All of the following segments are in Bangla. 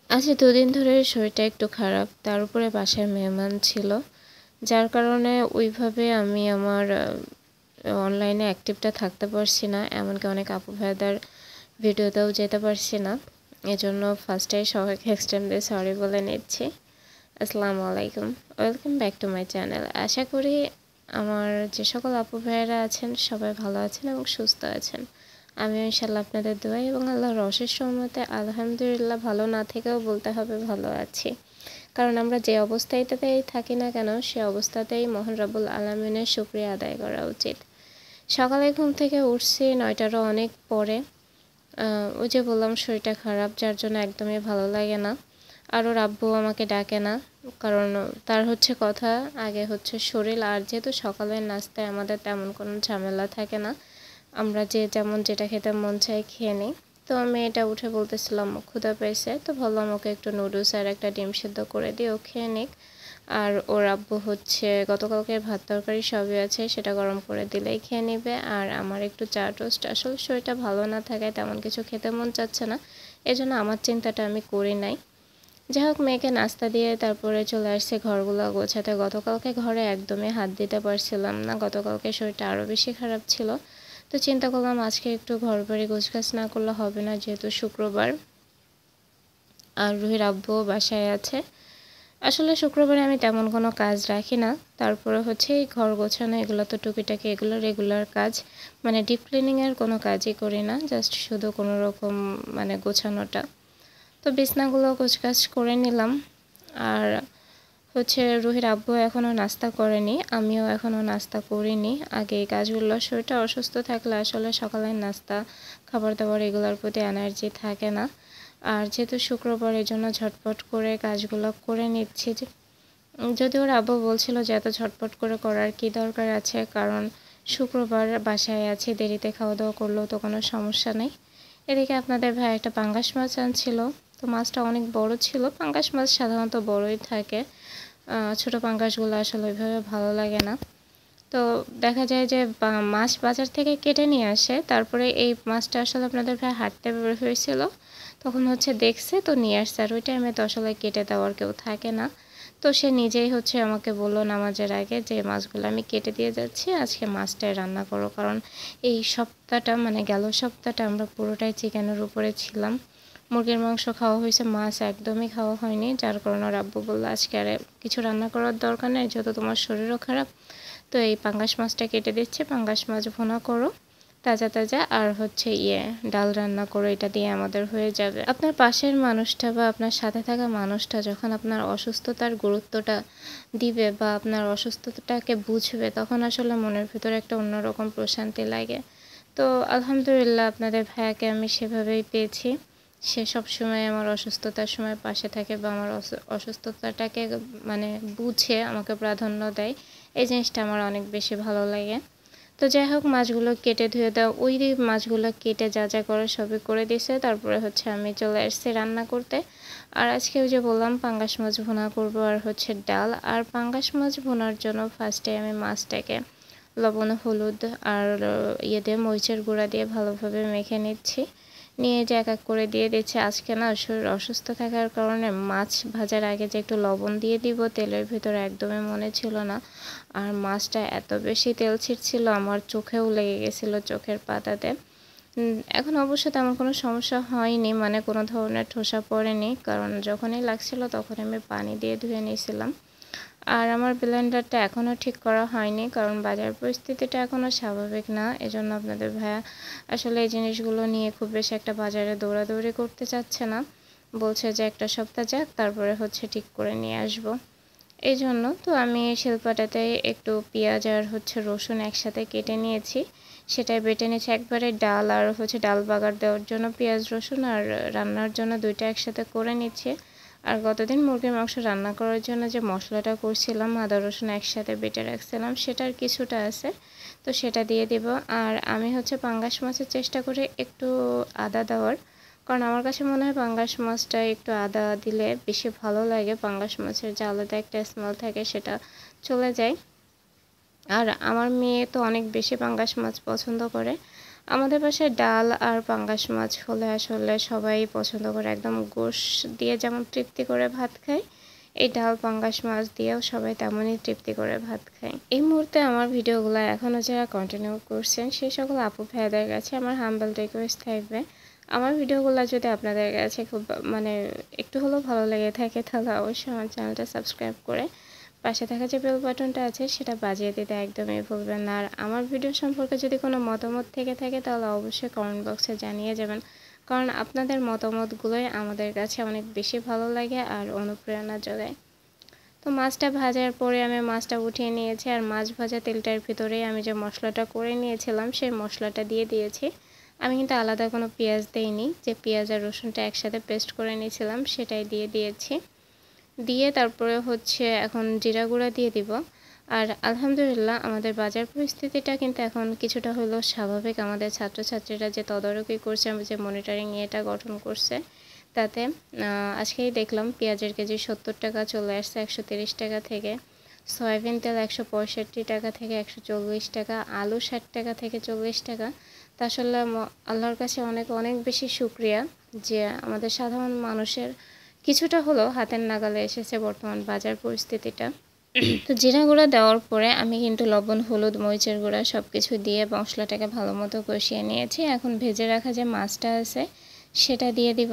আচ্ছা, দুদিন ধরে শরীরটা একটু খারাপ, তার উপরে বাসায় মেহমান ছিল, যার কারণে ওইভাবে আমি আমার অনলাইনে অ্যাক্টিভটা থাকতে পারছি না, এমনকি অনেক আপু ভাইয়াদের ভিডিওতেও যেতে পারছি না। এজন্য ফার্স্টেই সবাইকে এক্সট্রিমলি সরি বলে নিচ্ছি। আসসালামু আলাইকুম, welcome back to my channel. আশা করি আমার যে সকল আপু ভাইয়েরা আছেন সবাই ভালো আছেন এবং সুস্থ আছেন। আমিও ইনশাল্লাহ আপনাদের দোয়া এবং আল্লাহর অশেষ রহমতে আলহামদুলিল্লাহ ভালো না থেকেও বলতে হবে ভালো আছি। কারণ আমরা যে অবস্থাতেই থাকি না কেন সে অবস্থাতেই মহান রব্বুল আলামিনের শুকরিয়া আদায় করা উচিত। সকালে ঘুম থেকে উঠছি 9টারও অনেক পরে। ওই যে বললাম শরীরটা খারাপ, যার জন্য একদমই ভালো লাগে না। আর ওর আব্বু আমাকে ডাকে না, কারণ তার হচ্ছে কথা আগে হচ্ছে শরীর। আর যেহেতু সকালের নাস্তায় আমাদের তেমন কোনো ঝামেলা থাকে না, আমরা যে যেমন যেটা খেতে মন চাই খেয়ে নিই। তো আমি এটা উঠে বলতেছিলাম ক্ষুধা পেয়েছে, তো ভাবলাম ওকে একটু নুডলস আর একটা ডিম সিদ্ধ করে দিই, ও খেয়ে নিক। আর ওর আব্বু হচ্ছে গতকালকে ভাত তরকারি সবই আছে, সেটা গরম করে দিলেই খেয়ে নেবে। আর আমার একটু চা টোস্ট, আসলে শরীরটা ভালো না থাকায় তেমন কিছু খেতে মন চাচ্ছে না, এজন্য আমার চিন্তাটা আমি করি নাই। যাই হোক, মেয়েকে নাস্তা দিয়ে তারপরে চলে আসছে ঘরগুলো গোছাতে। গতকালকে ঘরে একদমই হাত দিতে পারছিলাম না, গতকালকে শরীরটা আরও বেশি খারাপ ছিল। তো চিন্তা করলাম আজকে একটু ঘর বাড়ি গোছগাছ না করলে হবে না, যেহেতু শুক্রবার আর রুহির আব্বুও বাসায় আছে। আসলে শুক্রবারে আমি তেমন কোনো কাজ রাখি না, তারপরে হচ্ছে এই ঘর গোছানো এগুলো তো টুকিটাকি, এগুলো রেগুলার কাজ, মানে ডিপ ক্লিনিংয়ের কোনো কাজই করি না, জাস্ট শুধু কোনো রকম মানে গোছানোটা। তো বিছনাগুলো গোছগাছ করে নিলাম। আর হচ্ছে রুহির আব্বু এখনও নাস্তা করেনি, আমিও এখনও নাস্তা করিনি। আগে এই কাজগুলো, শরীরটা অসুস্থ থাকলে আসলে সকালের নাস্তা খাবার দাবার এগুলোর প্রতি এনার্জি থাকে না। আর যেহেতু শুক্রবার, এই জন্য ঝটপট করে কাজগুলো করে নিচ্ছি। যদি ওর আব্বু বলছিল যে এত ঝটপট করে করার কি দরকার আছে, কারণ শুক্রবার বাসায় আছি, দেরিতে খাওয়া দাওয়া করলেও তো কোনো সমস্যা নেই। এদিকে আপনাদের ভাই একটা পাঙ্গাস মাছ আনছিল, তো মাছটা অনেক বড় ছিল। পাঙ্গাস মাছ সাধারণত বড়ই থাকে, ছোটো পাঙ্গাসগুলো আসলে ওইভাবে ভালো লাগে না। তো দেখা যায় যে মাছ বাজার থেকে কেটে নিয়ে আসে, তারপরে এই মাছটা আসলে আপনাদের ভাই হাঁটতে বের হয়েছিল, তখন হচ্ছে দেখছে তো নিয়ে আসছে। আর ওই টাইমে তো আসলে কেটে দেওয়ার কেউ থাকে না, তো সে নিজেই হচ্ছে আমাকে বললো নামাজের আগে যে মাছগুলো আমি কেটে দিয়ে যাচ্ছি, আজকে মাছটাই রান্না করো। কারণ এই সপ্তাহটা মানে গেল সপ্তাহটা আমরা পুরোটাই চিকেনের উপরে ছিলাম, মুরগির মাংস খাওয়া হয়েছে, মাছ একদমই খাওয়া হয়নি। যার কারণে ওর আব্বু বললো আজকে আর কিছু রান্না করার দরকার নেই, যেহেতু তোমার শরীরও খারাপ, তো এই পাঙ্গাস মাছটা কেটে দিচ্ছে, পাঙ্গাস মাছ ভুনা করো তাজা তাজা, আর হচ্ছে ডাল রান্না করো, এটা দিয়ে আমাদের হয়ে যাবে। আপনার পাশের মানুষটা বা আপনার সাথে থাকা মানুষটা যখন আপনার অসুস্থতার গুরুত্বটা দিবে বা আপনার অসুস্থতাটাকে বুঝবে, তখন আসলে মনের ভিতরে একটা অন্যরকম প্রশান্তি লাগে। তো আলহামদুলিল্লাহ আপনাদের ভাইয়াকে আমি সেভাবেই পেয়েছি। সে সবসময় আমার অসুস্থতার সময় পাশে থাকে বা আমার অসুস্থতাটাকে মানে বুঝে আমাকে প্রাধান্য দেয়, এই জিনিসটা আমার অনেক বেশি ভালো লাগে। তো যাই হোক, মাছগুলো কেটে ধুয়ে দাও, ওই মাছগুলো কেটে যা যা করে সবই করে দিছে। তারপরে হচ্ছে আমি চলে এসেছি রান্না করতে। আর আজকে ওই যে বললাম পাঙ্গাস মাছ ভুনা করব আর হচ্ছে ডাল। আর পাঙ্গাস মাছ ভুনার জন্য ফার্স্টে আমি মাছটাকে লবণ হলুদ আর দিয়ে মরিচের গুঁড়া দিয়ে ভালোভাবে মেখে নিচ্ছি, নিয়ে যে এক এক করে দিয়ে দিচ্ছি। আজকে না শরীর অসুস্থ থাকার কারণে মাছ ভাজার আগে যে একটু লবণ দিয়ে দিব তেলের ভিতরে একদমই মনে ছিল না। আর মাছটা এত বেশি তেল ছিটছিল আমার চোখেও লেগে গেছিলো, চোখের পাতাতে। এখন অবশ্য তেমন কোনো সমস্যা হয়নি, মানে কোনো ধরনের ঠোসা পড়েনি, কারণ যখনই লাগছিল তখন আমি পানি দিয়ে ধুয়ে নিয়েছিলাম। আর আমার ব্লেন্ডারটা এখনও ঠিক করা হয়নি, কারণ বাজার পরিস্থিতিটা এখনও স্বাভাবিক না, এজন্য আপনাদের ভাইয়া আসলে এই জিনিসগুলো নিয়ে খুব বেশি একটা বাজারে দৌড়াদৌড়ি করতে চাচ্ছে না, বলছে যে একটা সপ্তাহ যাক তারপরে হচ্ছে ঠিক করে নিয়ে আসবো। এই জন্য তো আমি শিলপাটাতে একটু পেঁয়াজ আর হচ্ছে রসুন একসাথে কেটে নিয়েছি, সেটাই বেটে নিয়েছি একবারে। ডাল আর হচ্ছে ডাল বাগার দেওয়ার জন্য পেঁয়াজ রসুন আর রান্নার জন্য দুইটা একসাথে করে নিচ্ছি। আর গতদিন মুরগির মাংস রান্না করার জন্য যে মশলাটা করছিলাম আদা রসুন একসাথে বেটে রাখছিলাম, সেটার কিছুটা আছে, তো সেটা দিয়ে দেব। আর আমি হচ্ছে পাঙ্গাস মাছের চেষ্টা করি একটু আদা দেওয়ার, কারণ আমার কাছে মনে হয় পাঙ্গাস মাছটা একটু আদা দিলে বেশি ভালো লাগে, পাঙ্গাস মাছের যে আলাদা একটা স্মেল থাকে সেটা চলে যায়। আর আমার মেয়ে তো অনেক বেশি পাঙ্গাস মাছ পছন্দ করে। আমাদের বাসায় ডাল আর পাঙ্গাস মাছ হলে আসলে সবাই পছন্দ করে, একদম গোশ দিয়ে যেমন তৃপ্তি করে ভাত খায়, এই ডাল পাঙ্গাস মাছ দিয়েও সবাই তেমনই তৃপ্তি করে ভাত খায়। এই মুহূর্তে আমার ভিডিওগুলো এখনও যারা কন্টিনিউ করছেন সেই সকল আপু ভাইদের কাছে আমার হাম্বল রিকোয়েস্ট থাকবে, আমার ভিডিওগুলো যদি আপনাদের কাছে খুব একটু হলেও ভালো লেগে থাকে তাহলে অবশ্যই আমার চ্যানেলটা সাবস্ক্রাইব করে পাশে থাকা যে বেল বাটনটা আছে সেটা বাজিয়ে দিতে একদমই ভুলবেন না। আর আমার ভিডিও সম্পর্কে যদি কোনো মতামত থেকে থাকে তাহলে অবশ্যই কমেন্ট বক্সে জানিয়ে যাবেন, কারণ আপনাদের মতামতগুলোই আমাদের কাছে অনেক বেশি ভালো লাগে আর অনুপ্রেরণা যোগায়। তো মাছটা ভাজার পরে আমি মাছটা উঠিয়ে নিয়েছি, আর মাছ ভাজা তেলটার ভিতরেই আমি যে মশলাটা করে নিয়েছিলাম সেই মশলাটা দিয়ে দিয়েছি। আমি কিন্তু আলাদা কোনো পেঁয়াজ দেইনি, যে পেঁয়াজ আর রসুনটা একসাথে পেস্ট করে নিয়েছিলাম সেটাই দিয়ে দিয়েছি। দিয়ে তারপরে এখন জিরা গুঁড়া দিয়ে দিব। আর আলহামদুলিল্লাহ আমাদের বাজার পরিস্থিতিটা কিন্তু এখন কিছুটা হলেও স্বাভাবিক। আমাদের ছাত্রছাত্রীরা যে তদারকি করছে, যে মনিটরিং এটা গঠন করছে, তাতে আজকেই দেখলাম পেঁয়াজের কেজি 70 টাকা চলে আসছে 130 টাকা থেকে, সয়াবিন তেল 165 টাকা থেকে 140 টাকা, আলু 60 টাকা থেকে 40 টাকা। তা আসলে আল্লাহর কাছে অনেক অনেক বেশি শুকরিয়া যে আমাদের সাধারণ মানুষের কিছুটা হলেও হাতের নাগালে এসেছে বর্তমান বাজার পরিস্থিতিটা। তো জিরা গুঁড়া দেওয়ার পরে আমি কিন্তু লবণ, হলুদ, মরিচের গুঁড়া সব কিছু দিয়ে মশলাটাকে ভালো মতো কষিয়ে নিয়েছি। এখন ভেজে রাখা যে মাছটা আছে সেটা দিয়ে দিব।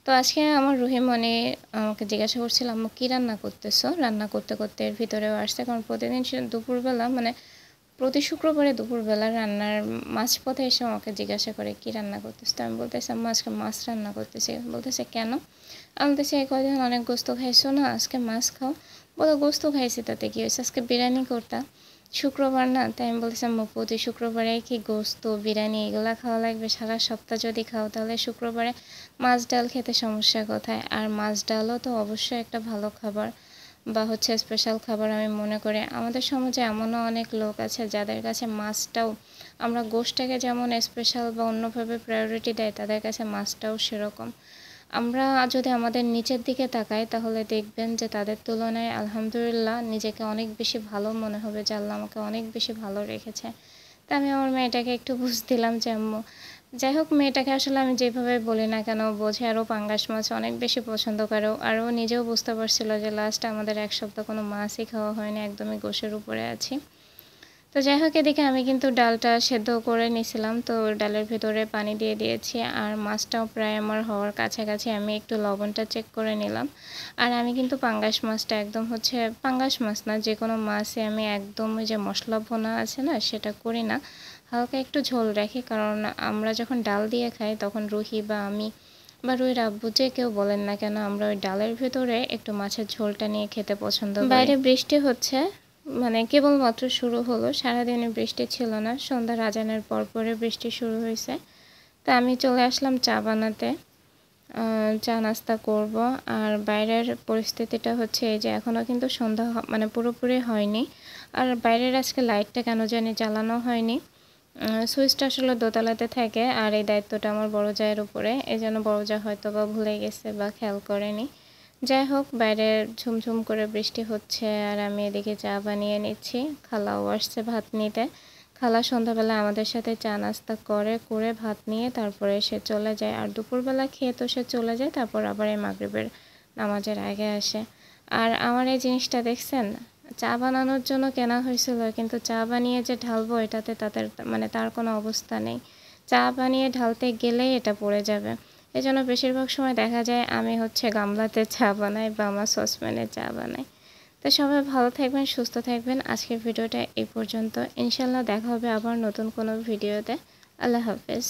তো আজকে আমার রুহিমণি আমাকে জিজ্ঞাসা করছিল, আম্মু কী রান্না করতেছো? রান্না করতে করতে এর ভিতরেও আসছে, কারণ প্রতিদিন দুপুরবেলা প্রতি শুক্রবারে দুপুরবেলা রান্নার মাঝপথে এসে আমাকে জিজ্ঞাসা করে কী রান্না করতেছ। তো আমি বলতেছি আম্মু আজকে মাছ রান্না করতেছি। বলতেছে কেন? আমি বলতেছি এই কদিন অনেক গোস্ত খাইছো না, আজকে মাছ খাও। বলো গোস্ত খাইছি তাতে কী হয়েছে, আজকে বিরিয়ানি করতা, শুক্রবার না? তাই আমি বলতেছি আম্মু প্রতি শুক্রবারে কি গোস্ত বিরিয়ানি এগুলো খাওয়া লাগবে? সারা সপ্তাহ যদি খাও তাহলে শুক্রবারে মাছ ডাল খেতে সমস্যা কোথায়? আর মাছ ডালও তো অবশ্যই একটা ভালো খাবার বা স্পেশাল খাবার আমি মনে করি। আমাদের সমাজে এমনও অনেক লোক আছে যাদের কাছে মাছটাও, আমরা গোশটাকে যেমন স্পেশাল বা অন্যভাবে প্রায়োরিটি দেয়, তাদের কাছে মাছটাও সেরকম। আমরা যদি আমাদের নিচের দিকে তাকাই তাহলে দেখবেন যে তাদের তুলনায় আলহামদুলিল্লাহ নিজেকে অনেক বেশি ভালো মনে হবে যে আল্লাহ আমাকে অনেক বেশি ভালো রেখেছে। তা আমি আমার মেয়েটাকে একটু বুঝ দিলাম যে আম্মু, যাই হোক মেয়েটাকে আসলে আমি যেভাবে বলি না কেন বোঝে, আরও পাঙ্গাস মাছ অনেক বেশি পছন্দ করে। আর ও নিজেও বুঝতে পারছিল যে লাস্টে আমাদের এক সপ্তাহ কোনো মাছই খাওয়া হয়নি, একদমই গোশের উপরে আছি। তো যাই হোক এদিকে আমি কিন্তু ডালটা সেদ্ধ করে নিয়েছিলাম, তো ডালের ভেতরে পানি দিয়ে দিয়েছি, আর মাছটাও প্রায় আমার হওয়ার কাছাকাছি। আমি একটু লবণটা চেক করে নিলাম। আর আমি কিন্তু পাঙ্গাস মাছটা একদম পাঙ্গাস মাছ না, যে কোনো মাছই আমি একদম যে মশলা ভোনা আছে না সেটা করি না, হালকা একটু ঝোল রাখি। কারণ আমরা যখন ডাল দিয়ে খাই তখন রুহি বা আমি বা রুহির আব্বু যে কেউ বলেন না কেন, আমরা ওই ডালের ভেতরে একটু মাছের ঝোলটা নিয়ে খেতে পছন্দ করি। বাইরে বৃষ্টি হচ্ছে, কেবলমাত্র শুরু হলো, সারাদিনে বৃষ্টি ছিল না, সন্ধ্যার আজানের পরে বৃষ্টি শুরু হয়েছে। তা আমি চলে আসলাম চা বানাতে, চা নাস্তা করব। আর বাইরের পরিস্থিতিটা এই যে এখনও কিন্তু সন্ধ্যা পুরোপুরি হয়নি, আর বাইরের আজকে লাইটটা কেন জানি জ্বালানো হয়নি। সুইচটা আসলে দোতলাতে থাকে, আর এই দায়িত্বটা আমার বড় জায়ের উপরে, এই জন্য বড় জা হয়তো বা ভুলে গেছে বা খেয়াল করেনি। যাই হোক বাইরে ঝুমঝুম করে বৃষ্টি হচ্ছে, আর আমি এদিকে চা বানিয়ে নিচ্ছি। খালাও আসছে ভাত নিতে। খালা সন্ধ্যাবেলা আমাদের সাথে চা নাস্তা করে ভাত নিয়ে তারপরে সে চলে যায়, আর দুপুরবেলা খেয়ে তো সে চলে যায়, তারপর আবার এই মাগরিবের নামাজের আগে আসে। আর আমার এই জিনিসটা দেখছেন, চা বানানোর জন্য কেনা হয়েছিল, কিন্তু চা বানিয়ে যে ঢালবো এটাতে তার কোনো অবস্থা নেই। চা বানিয়ে ঢালতে গেলেই এটা পড়ে যাবে। এই জন্য বেশিরভাগ সময় দেখা যায় আমি গামলাতে চা বানাই বা আমার সসপ্যানে চা বানাই। তো সবাই ভালো থাকবেন, সুস্থ থাকবেন। আজকের ভিডিওটা এই পর্যন্ত, ইনশাল্লাহ দেখা হবে আবার নতুন কোনো ভিডিওতে। আল্লাহ হাফেজ।